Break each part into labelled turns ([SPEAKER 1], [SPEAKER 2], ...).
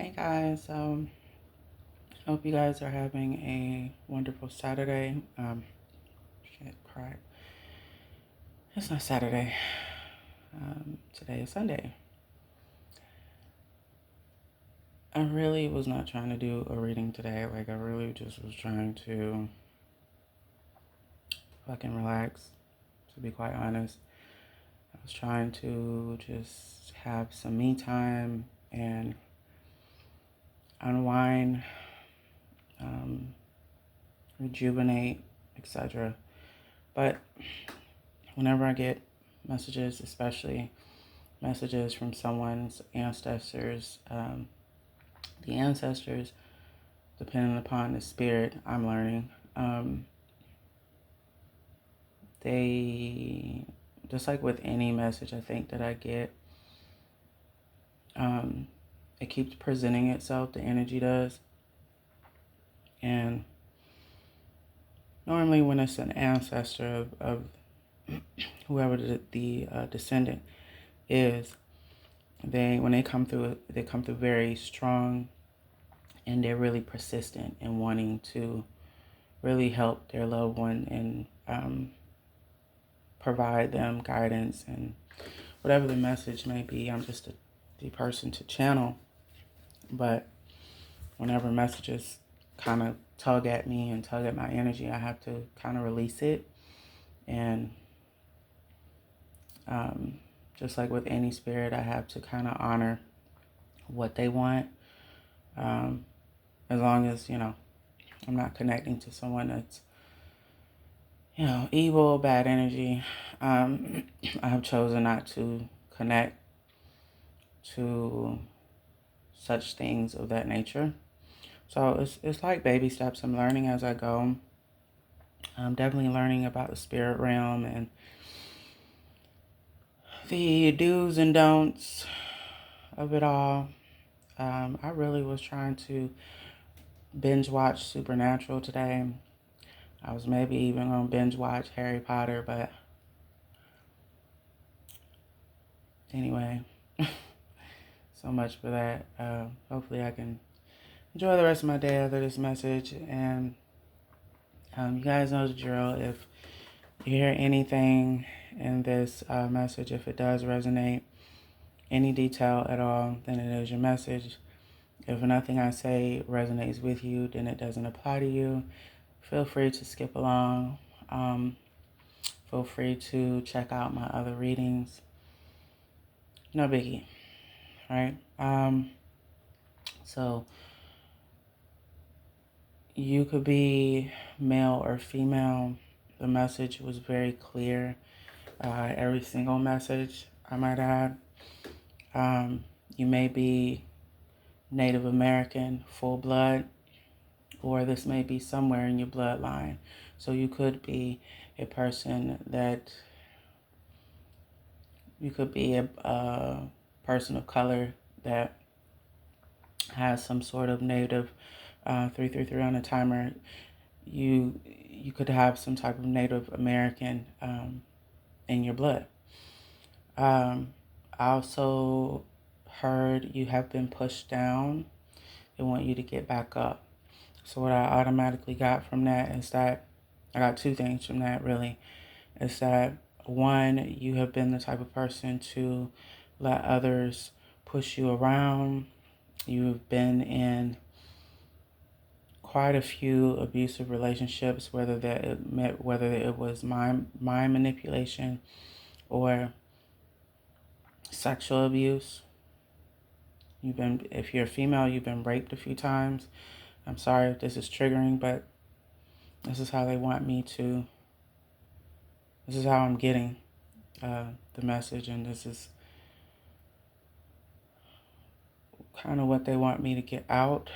[SPEAKER 1] Hey guys, hope you guys are having a wonderful Saturday. Crap. It's not Saturday. Today is Sunday. I really was not trying to do a reading today. I really just was trying to fucking relax, to be quite honest. I was trying to just have some me time and unwind, um, rejuvenate, etc. But whenever I get messages, especially messages from someone's ancestors, the ancestors, depending upon the spirit I'm learning, they, just like with any message I think that I get, it keeps presenting itself, the energy does. And normally when it's an ancestor of whoever the descendant is, when they come through, they come through very strong, and they're really persistent in wanting to really help their loved one and provide them guidance and whatever the message may be. I'm just the person to channel, but whenever messages kind of tug at me and tug at my energy, I have to kind of release it. And just like with any spirit, I have to kind of honor what they want, as long as, I'm not connecting to someone that's, evil, bad energy. I have chosen not to connect to such things of that nature. So it's like baby steps. I'm learning as I go. I'm definitely learning about the spirit realm and the do's and don'ts of it all. I really was trying to binge watch Supernatural today. I was maybe even going to binge watch Harry Potter, but anyway, so much for that. Hopefully I can enjoy the rest of my day after this message. And you guys know the drill. If you hear anything in this message, if it does resonate, any detail at all, then it is your message. If nothing I say resonates with you, then it doesn't apply to you. Feel free to skip along. Feel free to check out my other readings. No biggie, right? So you could be male or female. The message was very clear. Every single message, I might add. You may be Native American, full blood, or this may be somewhere in your bloodline. So you could be a person that, you could be a person of color that has some sort of Native 333 on a timer. You could have some type of Native American in your blood. I also heard you have been pushed down. They want you to get back up. So what I automatically got from that is that, I got two things from that really. Is that one, you have been the type of person to let others push you around. You've been in quite a few abusive relationships, whether it was mind manipulation or sexual abuse. If you're a female, you've been raped a few times. I'm sorry if this is triggering, but this is how they want me to, this is how I'm getting the message, and this is kind of what they want me to get out.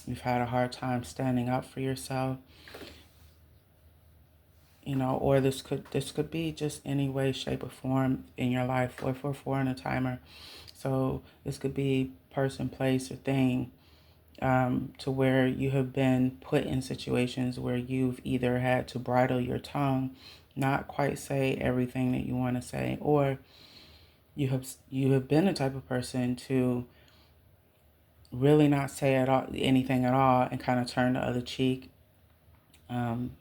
[SPEAKER 1] You've had a hard time standing up for yourself, or this could be just any way, shape, or form in your life. 444 and a timer. So this could be person, place, or thing, to where you have been put in situations where you've either had to bridle your tongue, not quite say everything that you want to say, or you have been the type of person to really not say at all anything at all and kind of turn the other cheek. Um,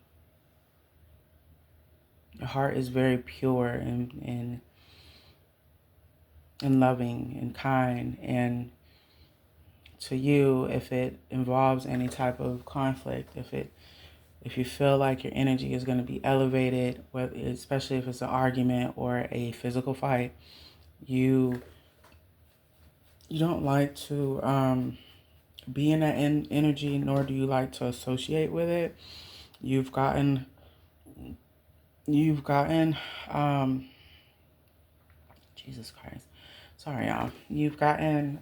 [SPEAKER 1] your heart is very pure and loving and kind, and to you, if it involves any type of conflict, if you feel like your energy is going to be elevated, especially if it's an argument or a physical fight, you you don't like to be in that energy, nor do you like to associate with it. You've gotten um, Jesus Christ, sorry y'all. You've gotten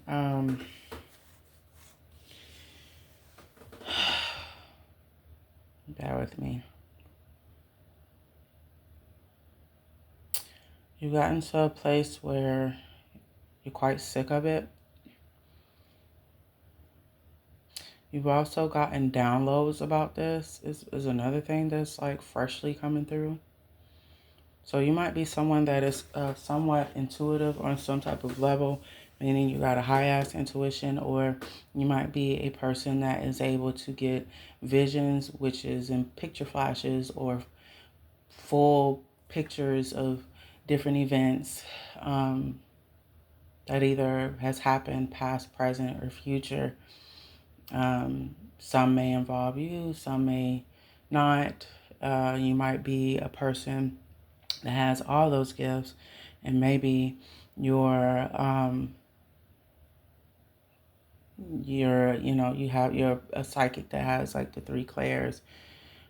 [SPEAKER 1] bear with me. You've gotten to a place where you're quite sick of it. You've also gotten downloads about this is another thing that's like freshly coming through. So you might be someone that is somewhat intuitive on some type of level, meaning you got a high-ass intuition, or you might be a person that is able to get visions, which is in picture flashes or full pictures of different events that either has happened, past, present, or future. Some may involve you, some may not. You might be a person that has all those gifts, and maybe you're a psychic that has like the three clairs,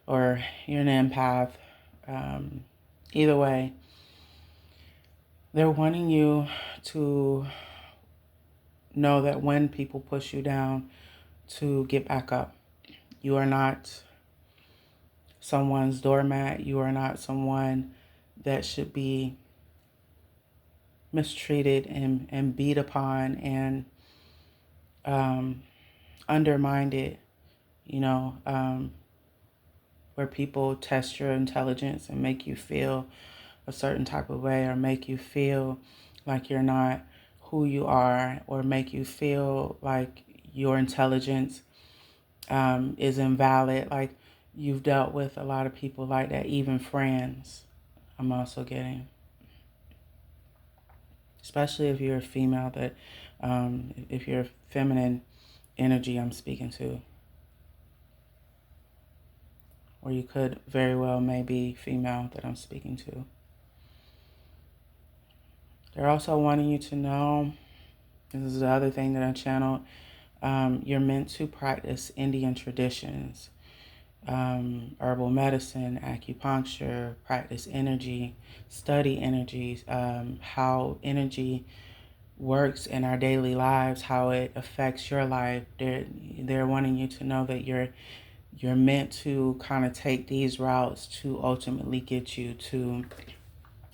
[SPEAKER 1] or you're an empath. Either way, they're wanting you to know that when people push you down, to get back up. You are not someone's doormat. You are not someone that should be mistreated and beat upon and undermined, where people test your intelligence and make you feel a certain type of way, or make you feel like you're not who you are, or make you feel like your intelligence is invalid. Like, you've dealt with a lot of people like that, even friends. I'm also getting, especially if you're a female, that if you're feminine energy I'm speaking to, or you could very well maybe female that I'm speaking to. They're also wanting you to know, this is the other thing that I channeled, you're meant to practice Indian traditions, herbal medicine, acupuncture, practice energy, study energies, how energy works in our daily lives, how it affects your life. They're wanting you to know that you're meant to kind of take these routes to ultimately get you to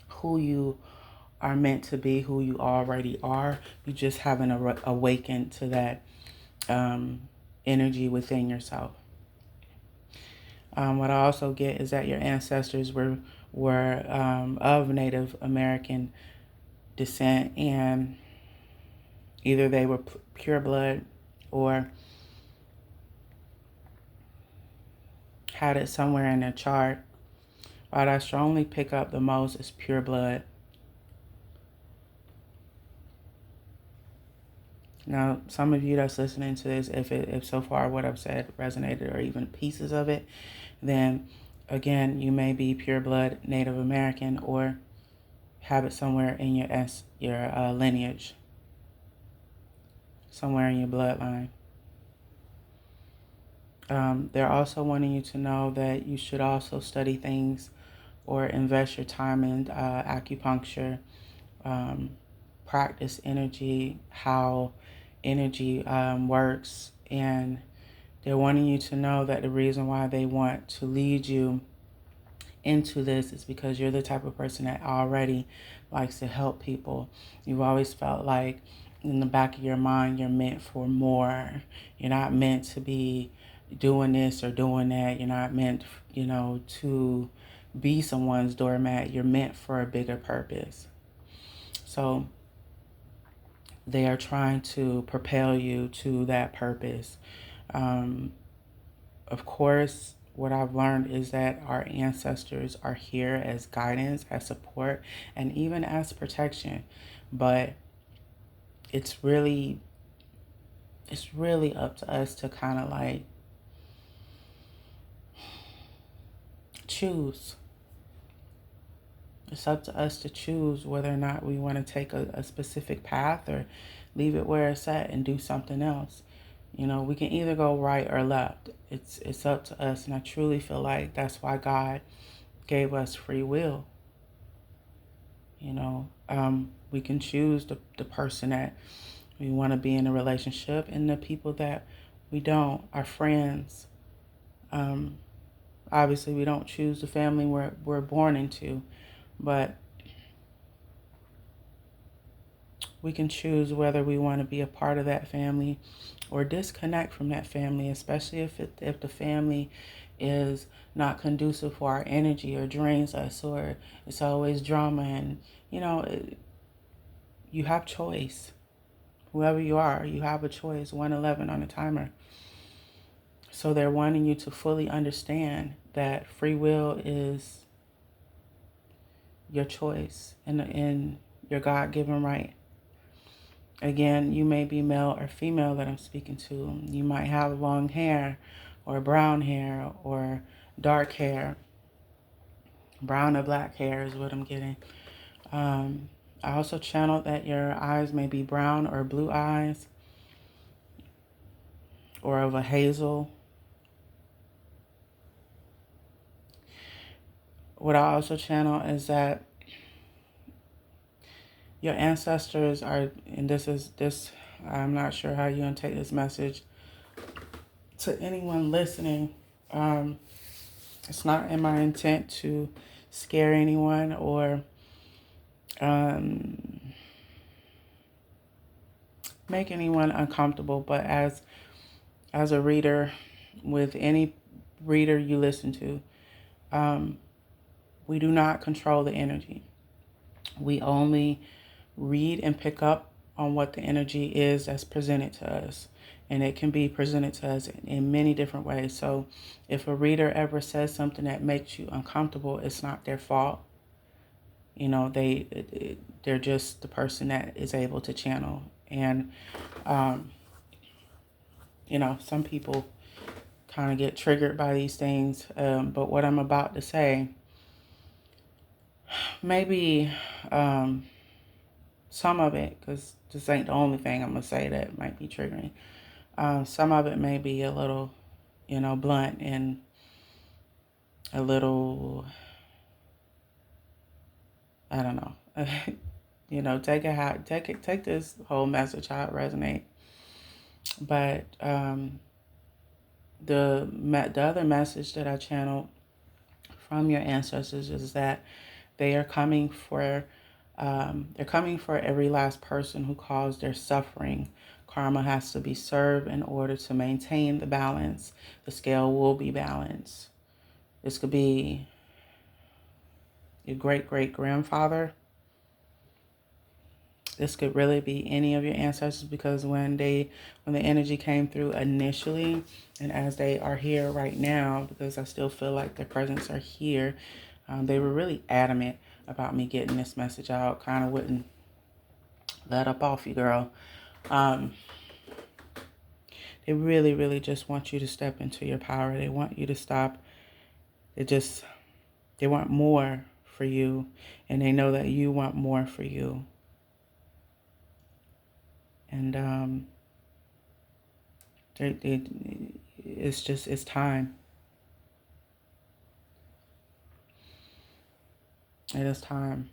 [SPEAKER 1] who you are meant to be, who you already are. You just haven't awakened to that energy within yourself. What I also get is that your ancestors were of Native American descent, and either they were pure blood or had it somewhere in their chart. What I strongly pick up the most is pure blood. Now, some of you that's listening to this, if so far what I've said resonated, or even pieces of it, then again, you may be pure blood Native American, or have it somewhere in your lineage, somewhere in your bloodline. They're also wanting you to know that you should also study things or invest your time in acupuncture, practice energy, how energy works. And they're wanting you to know that the reason why they want to lead you into this is because you're the type of person that already likes to help people. You've always felt like in the back of your mind you're meant for more. You're not meant to be doing this or doing that. You're not meant, to be someone's doormat. You're meant for a bigger purpose. So they are trying to propel you to that purpose. Um, of course, what I've learned is that our ancestors are here as guidance, as support, and even as protection. But it's really up to us to kind of like choose. It's up to us to choose whether or not we want to take a specific path or leave it where it's at and do something else. You know, we can either go right or left. It's up to us, and I truly feel like that's why God gave us free will. You know, we can choose the person that we want to be in a relationship and the people that we don't, our friends. Um, Obviously, we don't choose the family we're born into, but we can choose whether we want to be a part of that family or disconnect from that family, especially if the family is not conducive for our energy or drains us, or it's always drama. And you know, you have choice. Whoever you are, you have a choice. 111 on the timer. So they're wanting you to fully understand that free will is your choice and your God-given right. Again, you may be male or female that I'm speaking to. You might have long hair or brown hair or dark hair. Brown or black hair is what I'm getting. I also channeled that your eyes may be brown or blue eyes or of a hazel. What I also channel is that your ancestors are, and I'm not sure how you're going to take this message to anyone listening. It's not in my intent to scare anyone or make anyone uncomfortable, but as a reader, with any reader you listen to, we do not control the energy. We only read and pick up on what the energy is that's presented to us. And it can be presented to us in many different ways. So if a reader ever says something that makes you uncomfortable, it's not their fault. You know, they're just the person that is able to channel. And, you know, some people kind of get triggered by these things. But what I'm about to say, maybe some of it, because this ain't the only thing I'm going to say that might be triggering. Some of it may be a little, you know, blunt and a little, I don't know. You know, take this whole message how it resonates. But the other message that I channeled from your ancestors is that they are coming for every last person who caused their suffering. Karma has to be served in order to maintain the balance. The scale will be balanced. This could be your great-great-grandfather. This could really be any of your ancestors, because when the energy came through initially, and as they are here right now, because I still feel like their presence are here, they were really adamant about me getting this message out. Kind of wouldn't let up off you, girl. They really, really just want you to step into your power. They want you to stop. They want more for you, and they know that you want more for you. And it's time. It is time.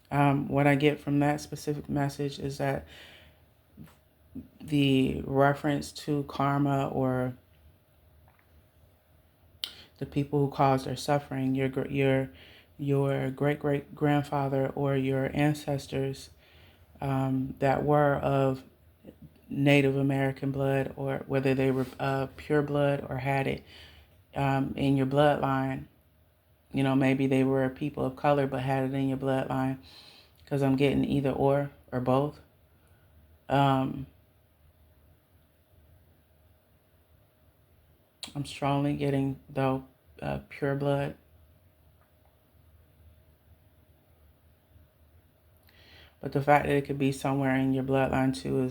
[SPEAKER 1] What I get from that specific message is that the reference to karma, or the people who caused their suffering, your great-great-grandfather or your ancestors that were of Native American blood, or whether they were pure blood or had it in your bloodline. You know, maybe they were people of color but had it in your bloodline. because I'm getting either or both. I'm strongly getting, though, pure blood. But the fact that it could be somewhere in your bloodline too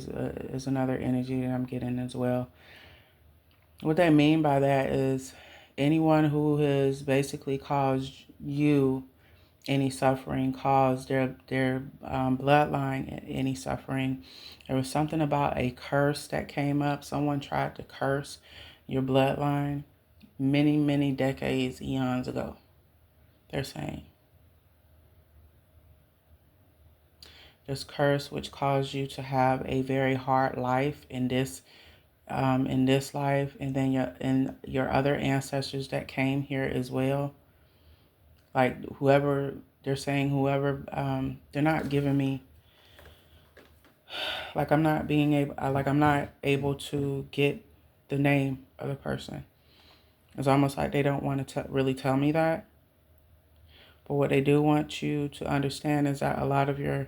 [SPEAKER 1] is another energy that I'm getting as well. What they mean by that is anyone who has basically caused you any suffering, caused their bloodline any suffering. There was something about a curse that came up. Someone tried to curse your bloodline many, many decades, eons ago, they're saying. This curse which caused you to have a very hard life in this life, and then your other ancestors that came here as well. Like whoever they're saying, whoever they're not giving me. Like I'm not able to get the name of the person. It's almost like they don't want to really tell me that. But what they do want you to understand is that a lot of your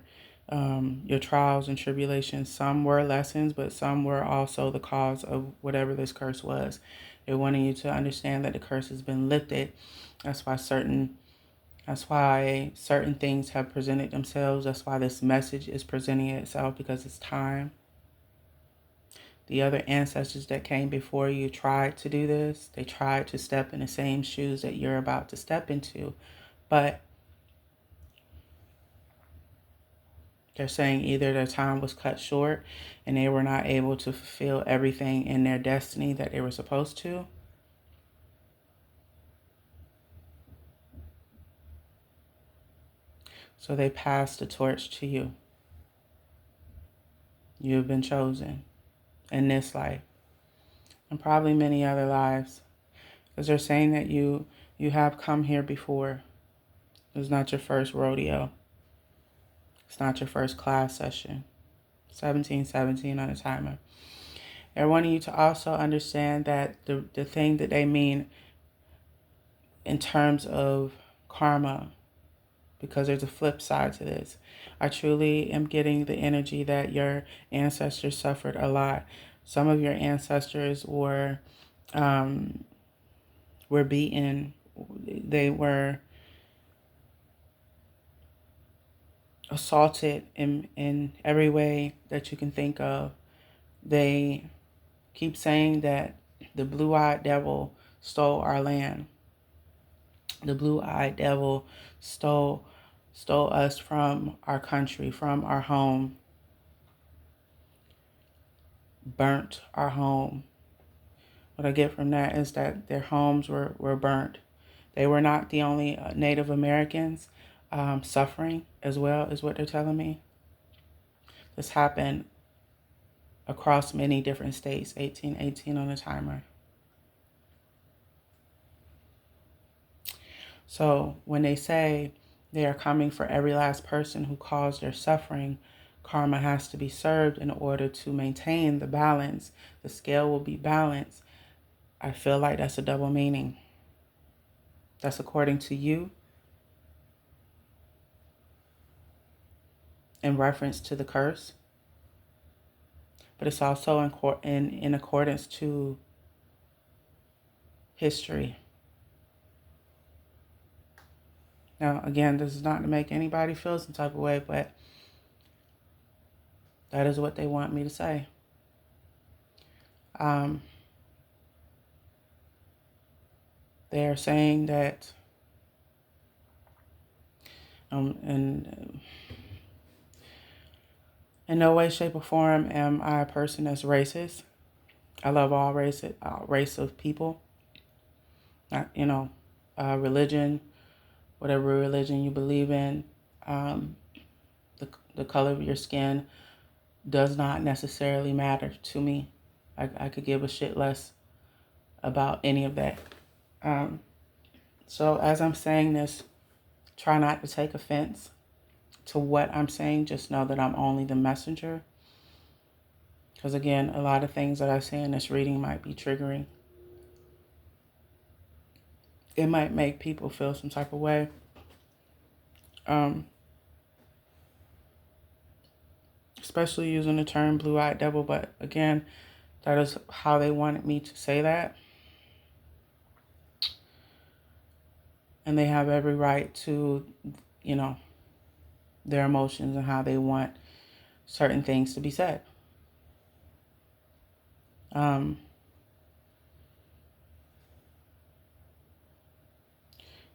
[SPEAKER 1] trials and tribulations, some were lessons, but some were also the cause of whatever this curse was. They wanted you to understand that the curse has been lifted. That's why certain things have presented themselves. That's why this message is presenting itself, because it's time. The other ancestors that came before you tried to do this. They tried to step in the same shoes that you're about to step into. But they're saying either their time was cut short and they were not able to fulfill everything in their destiny that they were supposed to. So they passed the torch to you. You have been chosen in this life and probably many other lives, because they're saying that you have come here before. It's not your first rodeo. It's not your first class session. 1717 on a timer. They're wanting you to also understand that the thing that they mean in terms of karma, because there's a flip side to this. I truly am getting the energy that your ancestors suffered a lot. Some of your ancestors were beaten. They were assaulted in every way that you can think of. They keep saying that the blue-eyed devil stole our land. The blue-eyed devil stole us from our country, from our home, burnt our home. What I get from that is that their homes were burnt. They were not the only Native Americans suffering as well, is what they're telling me. This happened across many different states. 1818 on the timer. So when they say they are coming for every last person who caused their suffering, karma has to be served in order to maintain the balance. The scale will be balanced. I feel like that's a double meaning. That's according to you in reference to the curse, but it's also in accordance to history. Now, again, this is not to make anybody feel some type of way, but that is what they want me to say. They are saying that, and in no way, shape, or form am I a person that's racist. I love all race of people. Not, religion, whatever religion you believe in. The color of your skin does not necessarily matter to me. I could give a shit less about any of that. So as I'm saying this, try not to take offense to what I'm saying. Just know that I'm only the messenger. Because again, a lot of things that I say in this reading might be triggering. It might make people feel some type of way. especially using the term blue-eyed devil. But again, that is how they wanted me to say that. And they have every right to, you know, their emotions and how they want certain things to be said.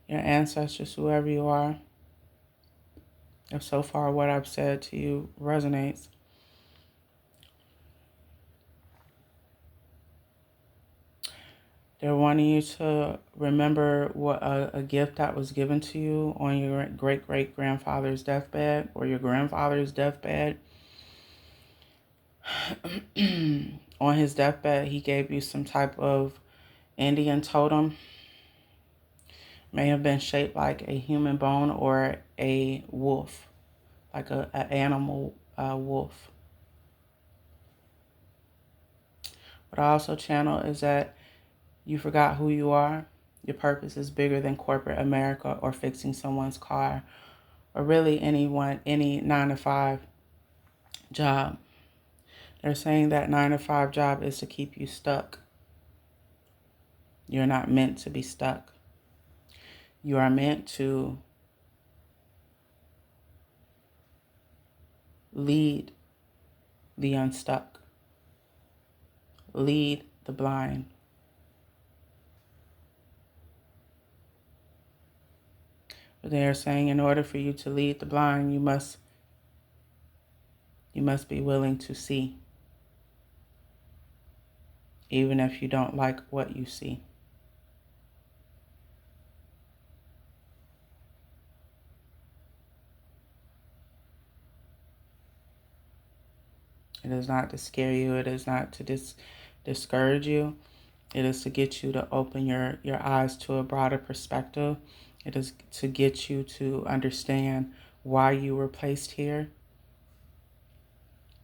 [SPEAKER 1] Your ancestors, whoever you are, if so far what I've said to you resonates, they're wanting you to remember what a gift that was given to you on your great-great-grandfather's deathbed or your grandfather's deathbed. On his deathbed, he gave you some type of Indian totem. May have been shaped like a human bone or a wolf, like an animal wolf. What I also channel is that you forgot who you are. Your purpose is bigger than corporate America or fixing someone's car or really any 9-to-5 job. They're saying that 9-to-5 job is to keep you stuck. You're not meant to be stuck. You are meant to lead the unstuck, lead the blind. But they are saying in order for you to lead the blind, you must be willing to see, even if you don't like what you see. It is not to scare you. It is not to discourage you. It is to get you to open your eyes to a broader perspective. It is to get you to understand why you were placed here.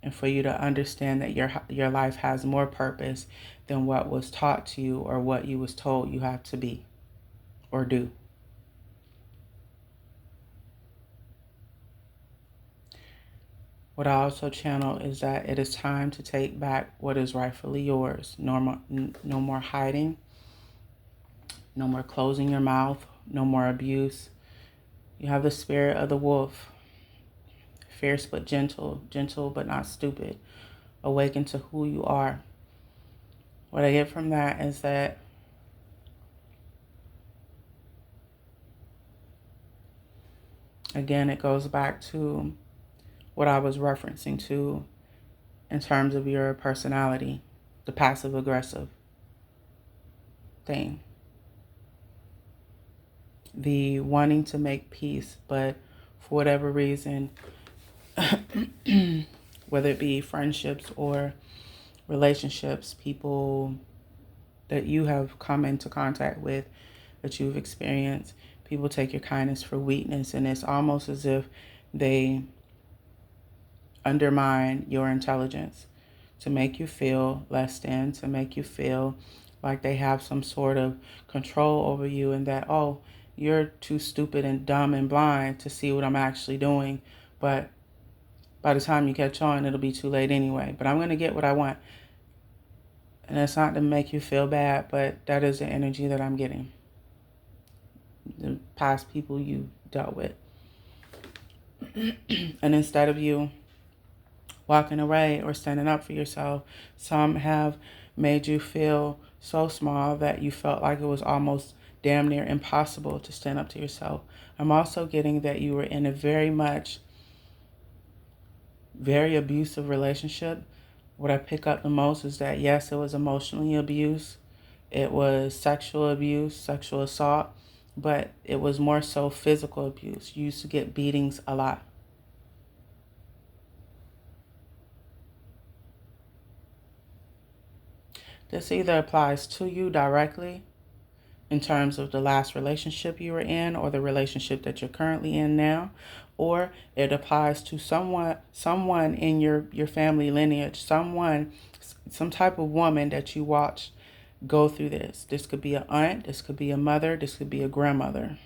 [SPEAKER 1] And for you to understand that your life has more purpose than what was taught to you or what you was told you have to be or do. What I also channel is that it is time to take back what is rightfully yours. No more hiding. No more closing your mouth. No more abuse. You have the spirit of the wolf. Fierce but gentle. Gentle but not stupid. Awaken to who you are. What I get from that is that again, it goes back to what I was referencing to in terms of your personality, the passive aggressive thing. The wanting to make peace, but for whatever reason, whether it be friendships or relationships, people that you have come into contact with, that you've experienced, people take your kindness for weakness, and it's almost as if they undermine your intelligence to make you feel less than, to make you feel like they have some sort of control over you and that, oh, you're too stupid and dumb and blind to see what I'm actually doing. But by the time you catch on, it'll be too late anyway. But I'm going to get what I want. And it's not to make you feel bad, but that is the energy that I'm getting. The past people you dealt with. And instead of you walking away or standing up for yourself, some have made you feel so small that you felt like it was almost damn near impossible to stand up to yourself. I'm also getting that you were in a very abusive relationship. What I pick up the most is that, yes, it was emotionally abuse. It was sexual abuse, sexual assault, but it was more so physical abuse. You used to get beatings a lot. This either applies to you directly in terms of the last relationship you were in or the relationship that you're currently in now, or it applies to someone in your family lineage, some type of woman that you watched go through this. This could be an aunt, this could be a mother, this could be a grandmother.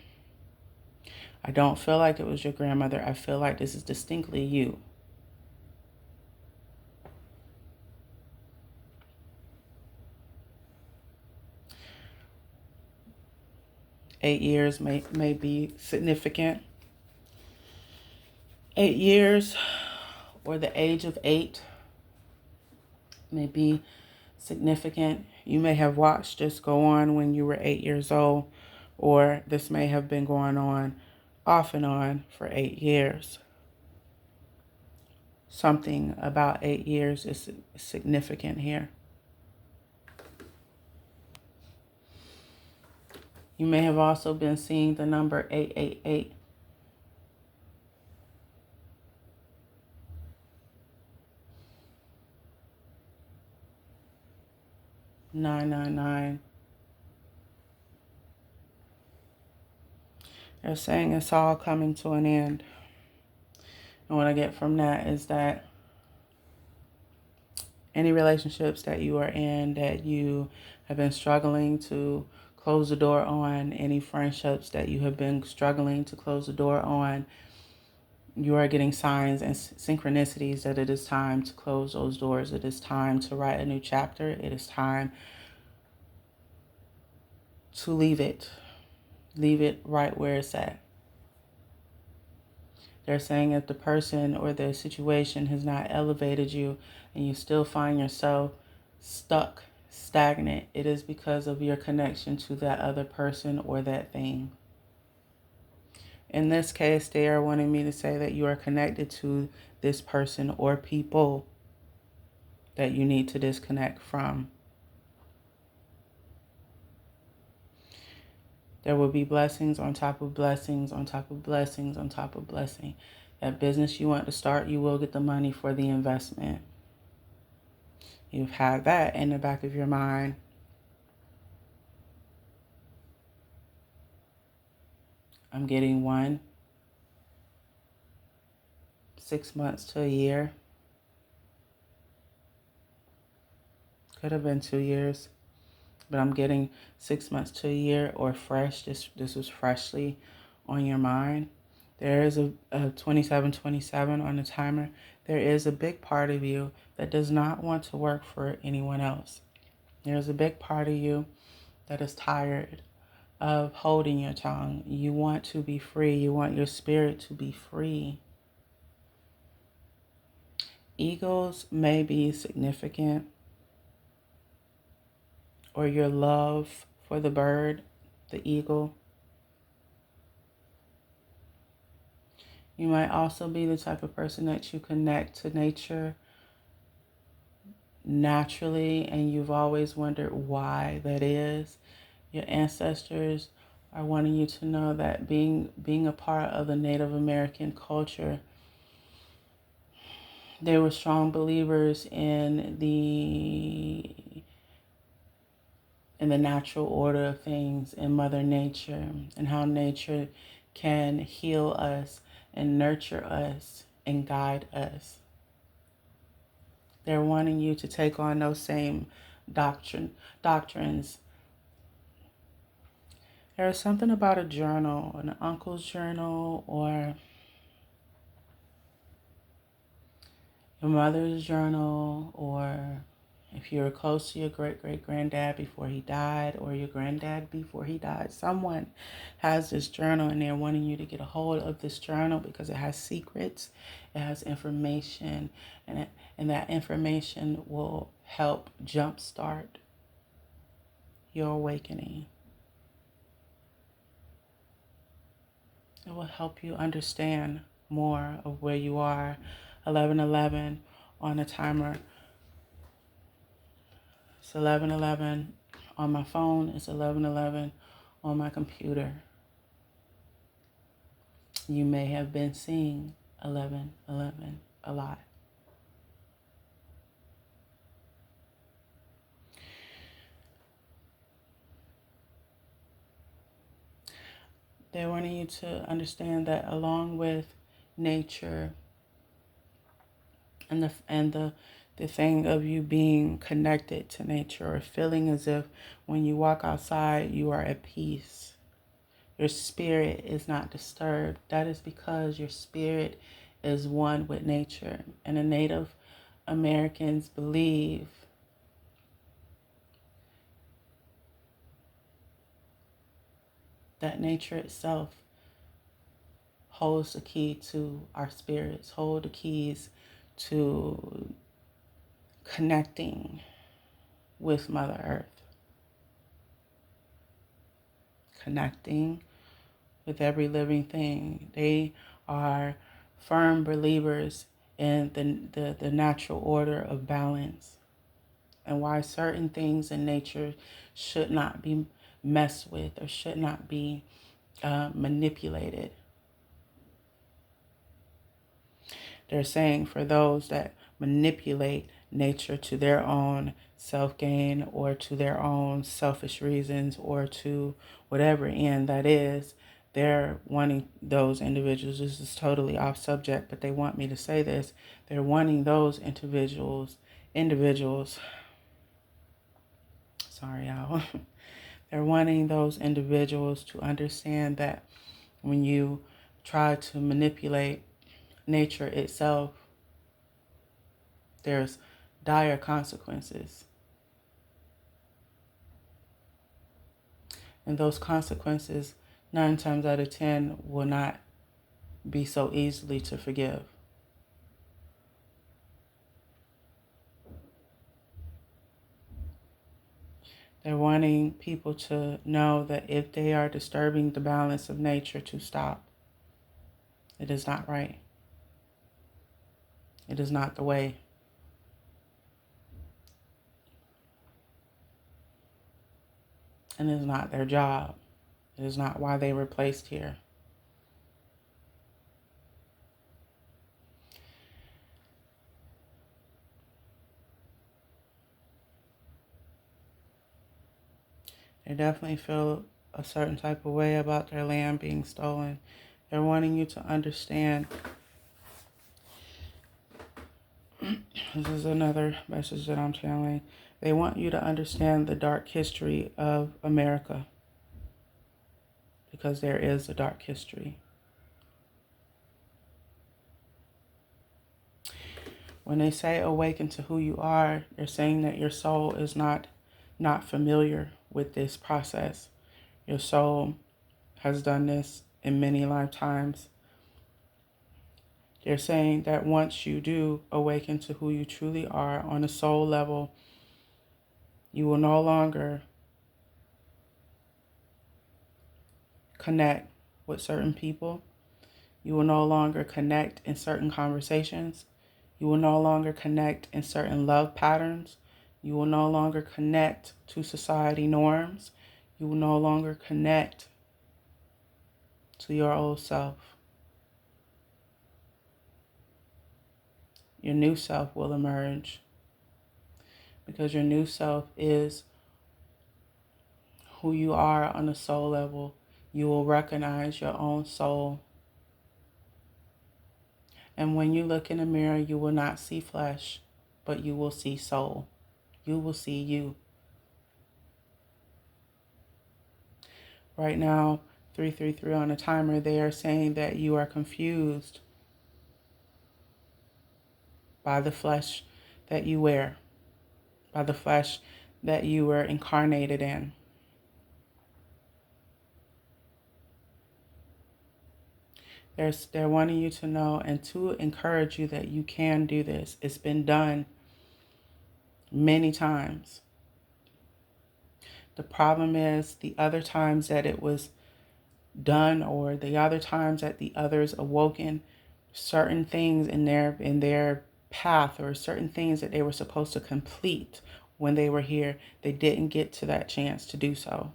[SPEAKER 1] I don't feel like it was your grandmother. I feel like this is distinctly you. 8 years may be significant. 8 years, or the age of 8, may be significant. You may have watched this go on when you were 8 years old, or this may have been going on off and on for 8 years. Something about 8 years is significant here. You may have also been seeing the number 888. "999." They're saying it's all coming to an end. And what I get from that is that any relationships that you are in that you have been struggling to close the door on, any friendships that you have been struggling to close the door on, you are getting signs and synchronicities that it is time to close those doors. It is time to write a new chapter. It is time to leave it. Leave it right where it's at. They're saying if the person or the situation has not elevated you and you still find yourself stuck, stagnant, it is because of your connection to that other person or that thing. In this case, they are wanting me to say that you are connected to this person or people that you need to disconnect from. There will be blessings on top of blessings on top of blessings on top of blessing. That business you want to start, you will get the money for the investment. You've had that in the back of your mind. I'm getting 6 months to a year. Could have been 2 years. But I'm getting 6 months to a year, or fresh. This was freshly on your mind. There is a 2727 on the timer. There is a big part of you that does not want to work for anyone else. There's a big part of you that is tired of holding your tongue. You want to be free. You want your spirit to be free. Eagles may be significant, or your love for the bird, the eagle. You might also be the type of person that you connect to nature naturally, and you've always wondered why that is. Your ancestors are wanting you to know that being a part of the Native American culture, they were strong believers in the natural order of things, in Mother Nature, and how nature can heal us and nurture us and guide us. They're wanting you to take on those same doctrines. There is something about a journal, an uncle's journal, or your mother's journal, or if you're close to your great-great-granddad before he died, or your granddad before he died, someone has this journal and they're wanting you to get a hold of this journal because it has secrets, it has information, and that information will help jumpstart your awakening. It will help you understand more of where you are. 1111 on the timer. It's 1111 on my phone. It's 1111 on my computer. You may have been seeing 1111 a lot. They're wanting you to understand that along with nature and the thing of you being connected to nature, or feeling as if when you walk outside you are at peace, your spirit is not disturbed. That is because your spirit is one with nature. And the Native Americans believe that nature itself holds the key to our spirits, hold the keys to connecting with Mother Earth, connecting with every living thing. They are firm believers in the natural order of balance, and why certain things in nature should not be messed with or should not be manipulated. They're saying for those that manipulate nature to their own self-gain or to their own selfish reasons or to whatever end that is, they're wanting those individuals, this is totally off subject, but they want me to say this, they're wanting those individuals, sorry y'all, they're wanting those individuals to understand that when you try to manipulate nature itself, there's dire consequences. And those consequences, 9 times out of 10, will not be so easily to forgive. They're wanting people to know that if they are disturbing the balance of nature, to stop. It is not right. It is not the way. And it is not their job. It is not why they were placed here. They definitely feel a certain type of way about their land being stolen. They're wanting you to understand. This is another message that I'm channeling. They want you to understand the dark history of America, because there is a dark history. When they say awaken to who you are, they're saying that your soul is not familiar with this process. Your soul has done this in many lifetimes. They're saying that once you do awaken to who you truly are on a soul level, you will no longer connect with certain people. You will no longer connect in certain conversations. You will no longer connect in certain love patterns. You will no longer connect to society norms. You will no longer connect to your old self. Your new self will emerge, because your new self is who you are on a soul level. You will recognize your own soul. And when you look in the mirror, you will not see flesh, but you will see soul. You will see you. Right now, 333 on a timer, they are saying that you are confused by the flesh that you wear, by the flesh that you were incarnated in. They're wanting you to know and to encourage you that you can do this. It's been done many times. The problem is the other times that it was done, or the other times that the others awoken, certain things in their path, or certain things that they were supposed to complete when they were here, they didn't get to that chance to do so.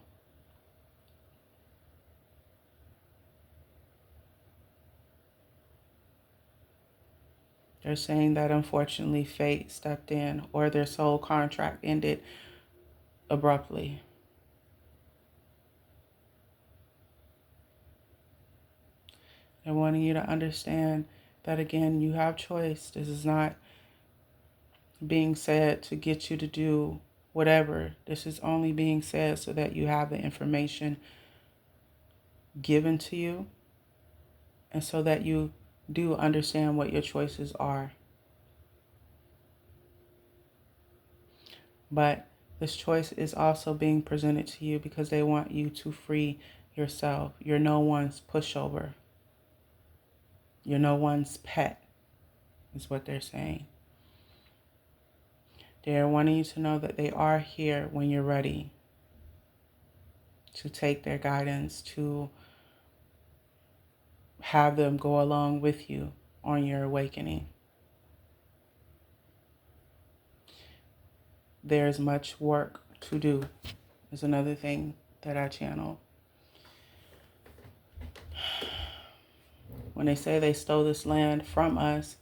[SPEAKER 1] They're saying that unfortunately fate stepped in, or their soul contract ended abruptly. They're wanting you to understand that, again, you have choice. This is not being said to get you to do whatever. This is only being said so that you have the information given to you, and so that you do understand what your choices are. But this choice is also being presented to you because they want you to free yourself. You're no one's pushover. You're no one's pet, is what they're saying. They're wanting you to know that they are here when you're ready to take their guidance, to have them go along with you on your awakening. There's much work to do, is another thing that I channel. When they say they stole this land from us,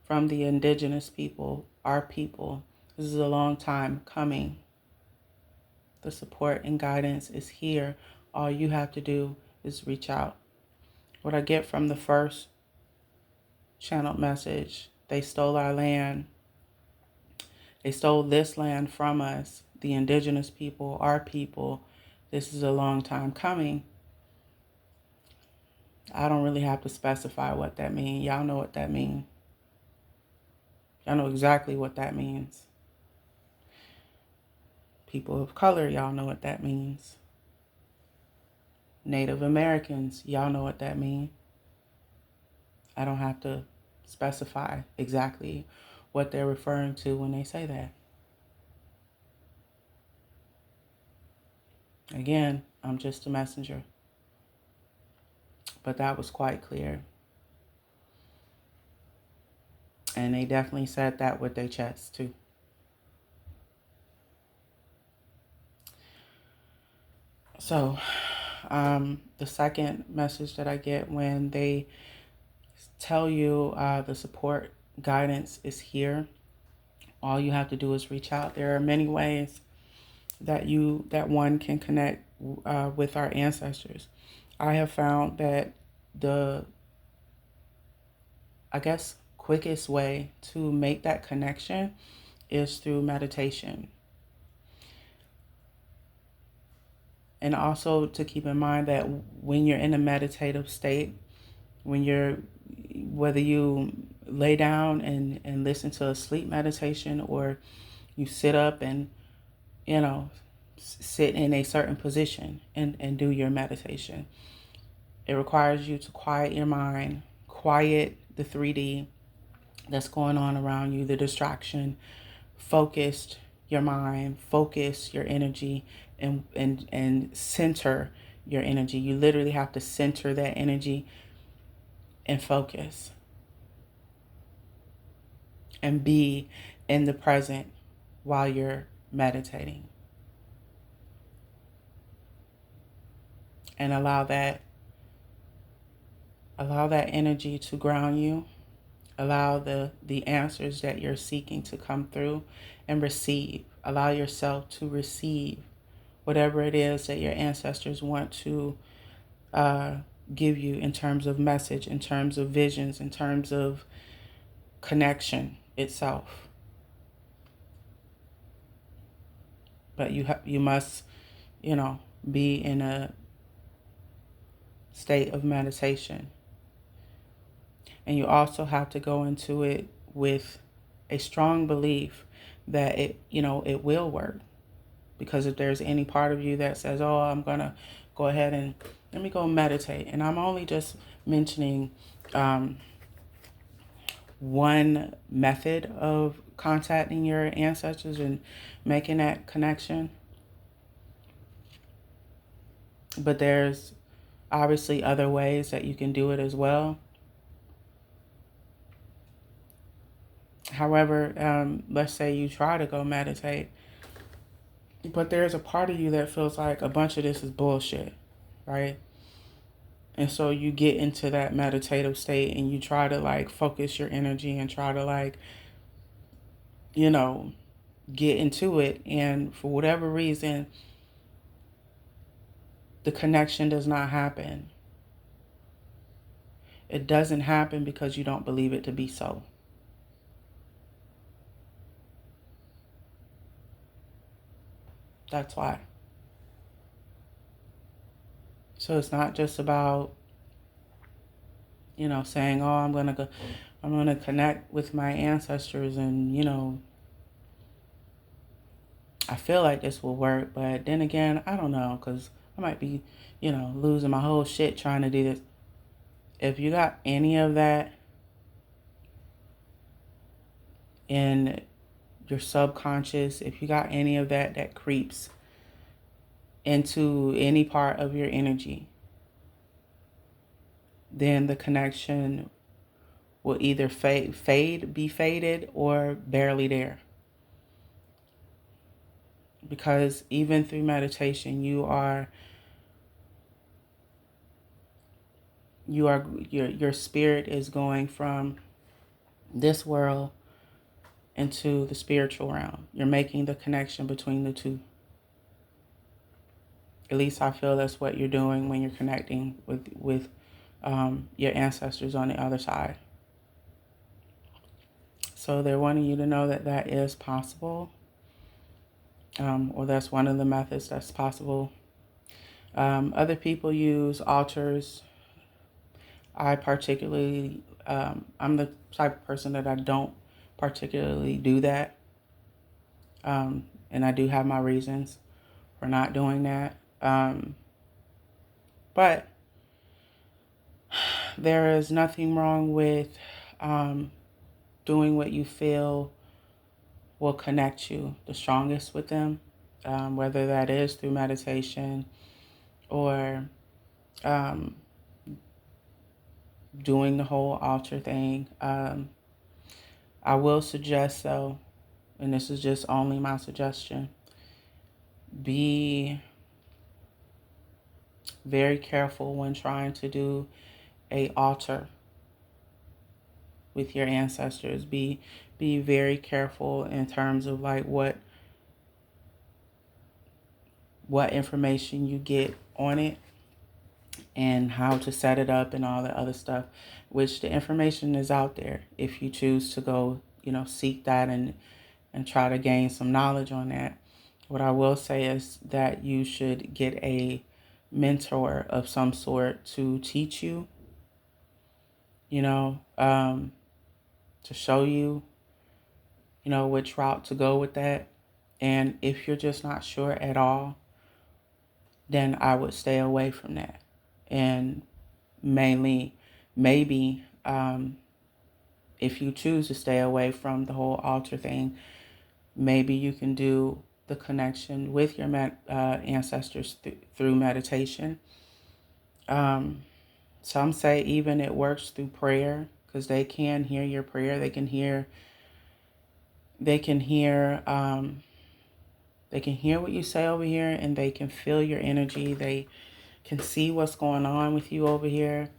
[SPEAKER 1] from the indigenous people, our people, this is a long time coming. The support and guidance is here. All you have to do is reach out. What I get from the first channeled message, they stole our land. They stole this land from us, the indigenous people, our people. This is a long time coming. I don't really have to specify what that means. Y'all know what that means. Y'all know exactly what that means. People of color, y'all know what that means. Native Americans, y'all know what that means. I don't have to specify exactly what they're referring to when they say that. Again, I'm just a messenger. But that was quite clear. And they definitely said that with their chest too. So, the second message that I get when they tell you the support guidance is here, all you have to do is reach out. There are many ways that one can connect with our ancestors. I have found that the, I guess, quickest way to make that connection is through meditation. And also to keep in mind that when you're in a meditative state, whether you lay down and listen to a sleep meditation, or you sit up and, sit in a certain position and do your meditation, it requires you to quiet your mind, quiet the 3D that's going on around you, the distraction, focused your mind, focus your energy, and center your energy. You literally have to center that energy and focus and be in the present while you're meditating. And allow that energy to ground you. Allow the answers that you're seeking to come through and receive. Allow yourself to receive whatever it is that your ancestors want to give you in terms of message, in terms of visions, in terms of connection itself. But you must, be in a state of meditation. And you also have to go into it with a strong belief that it will work. Because if there's any part of you that says, oh, I'm going to go ahead and let me go meditate. And I'm only just mentioning one method of contacting your ancestors and making that connection. But there's obviously other ways that you can do it as well. However, let's say you try to go meditate, but there's a part of you that feels like a bunch of this is bullshit, right? And so you get into that meditative state and you try to focus your energy and try to get into it. And for whatever reason, the connection does not happen. It doesn't happen because you don't believe it to be so. That's why. So it's not just about, saying, oh, I'm going to connect with my ancestors and, I feel like this will work. But then again, I don't know, because I might be, losing my whole shit trying to do this. If you got any of that in your subconscious, if you got any of that that creeps into any part of your energy, then the connection will either be faded, or barely there. Because even through meditation, your spirit is going from this world into the spiritual realm. You're making the connection between the two. At least I feel that's what you're doing when you're connecting with your ancestors on the other side. So they're wanting you to know that that is possible, or that's one of the methods that's possible. Other people use altars. I particularly, I'm the type of person that I don't particularly do that. And I do have my reasons for not doing that. But there is nothing wrong with doing what you feel will connect you the strongest with them, whether that is through meditation or doing the whole altar thing. I will suggest, though, and this is just only my suggestion, be very careful when trying to do a altar with your ancestors. Be very careful in terms of like what information you get on it and how to set it up and all the other stuff, which the information is out there if you choose to go, seek that and try to gain some knowledge on that. What I will say is that you should get a mentor of some sort to teach you, to show you, which route to go with that. And if you're just not sure at all, then I would stay away from that. And mainly, maybe, if you choose to stay away from the whole altar thing, maybe you can do the connection with your ancestors through meditation. Some say even it works through prayer, because they can hear your prayer. They can hear what you say over here, and they can feel your energy. They can see what's going on with you over here.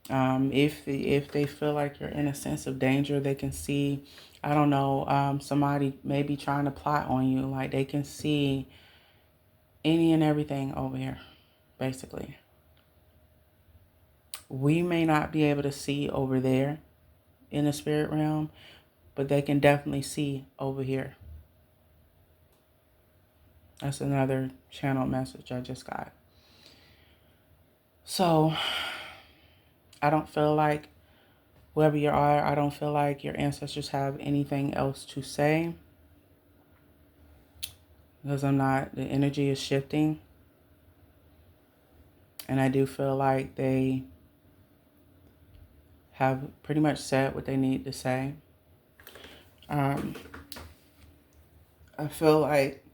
[SPEAKER 1] If they feel like you're in a sense of danger, they can see, I don't know, somebody maybe trying to plot on you. Like, they can see any and everything over here, basically. We may not be able to see over there in the spirit realm, but they can definitely see over here. That's another channel message I just got. So I don't feel like, whoever you are, I don't feel like your ancestors have anything else to say, because the energy is shifting. And I do feel like they have pretty much said what they need to say. I feel like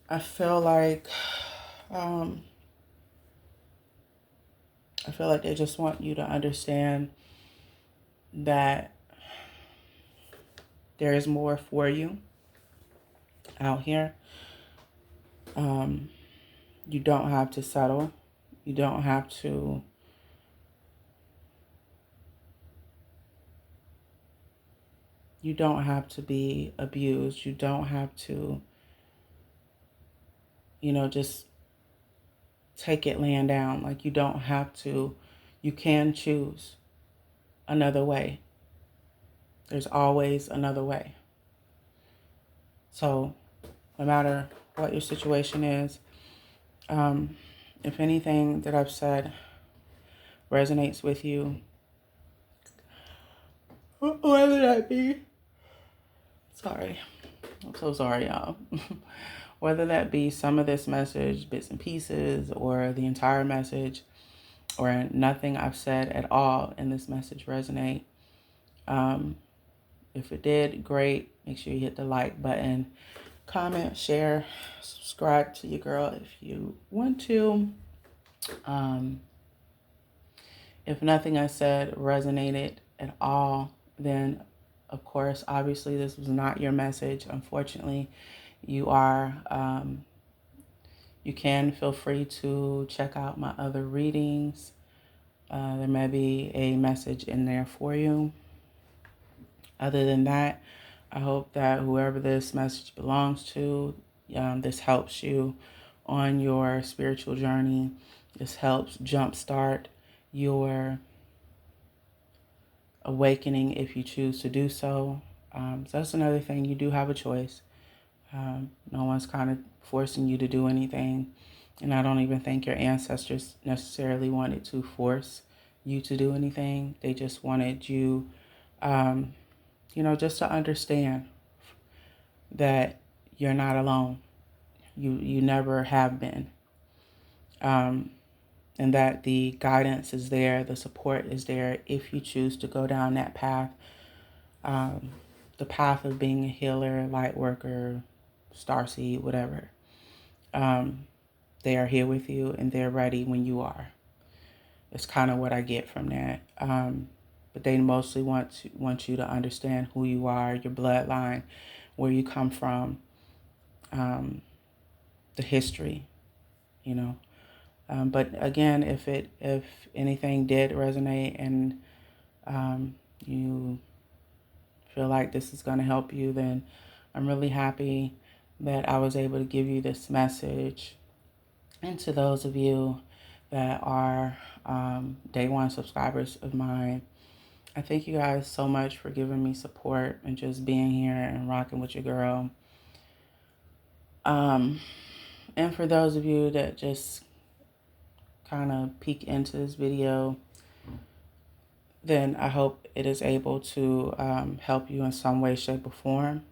[SPEAKER 1] I feel like they just want you to understand that there is more for you out here. You don't have to settle. You don't have to be abused. You don't have to, just take it laying down. Like, you don't have to. You can choose another way. There's always another way. So no matter what your situation is, if anything that I've said resonates with you, whether that be Sorry. I'm so sorry, y'all. Whether that be some of this message, bits and pieces, or the entire message, or nothing I've said at all in this message resonate. If it did, great. Make sure you hit the like button, comment, share, subscribe to your girl if you want to. If nothing I said resonated at all, then of course, obviously this was not your message. Unfortunately, you can feel free to check out my other readings. There may be a message in there for you. Other than that, I hope that whoever this message belongs to, this helps you on your spiritual journey. This helps jumpstart your awakening if you choose to do so. So that's another thing. You do have a choice. No one's kind of forcing you to do anything. And I don't even think your ancestors necessarily wanted to force you to do anything. They just wanted you, just to understand that you're not alone. You never have been. And that the guidance is there, the support is there if you choose to go down that path. The path of being a healer, light worker, starseed, whatever. They are here with you and they're ready when you are. It's kind of what I get from that. But they mostly want you to understand who you are, your bloodline, where you come from, the history, But again, if anything did resonate and you feel like this is going to help you, then I'm really happy that I was able to give you this message. And to those of you that are day one subscribers of mine, I thank you guys so much for giving me support and just being here and rocking with your girl. And for those of you that just kind of peek into this video, then I hope it is able to help you in some way, shape, or form.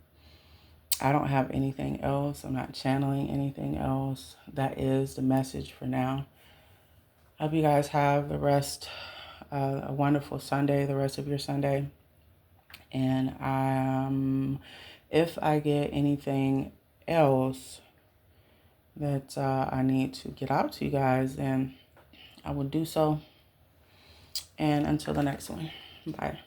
[SPEAKER 1] I don't have anything else. I'm not channeling anything else. That is the message for now. I hope you guys have a wonderful Sunday, the rest of your Sunday. And if I get anything else that I need to get out to you guys, then I will do so. And until the next one, bye.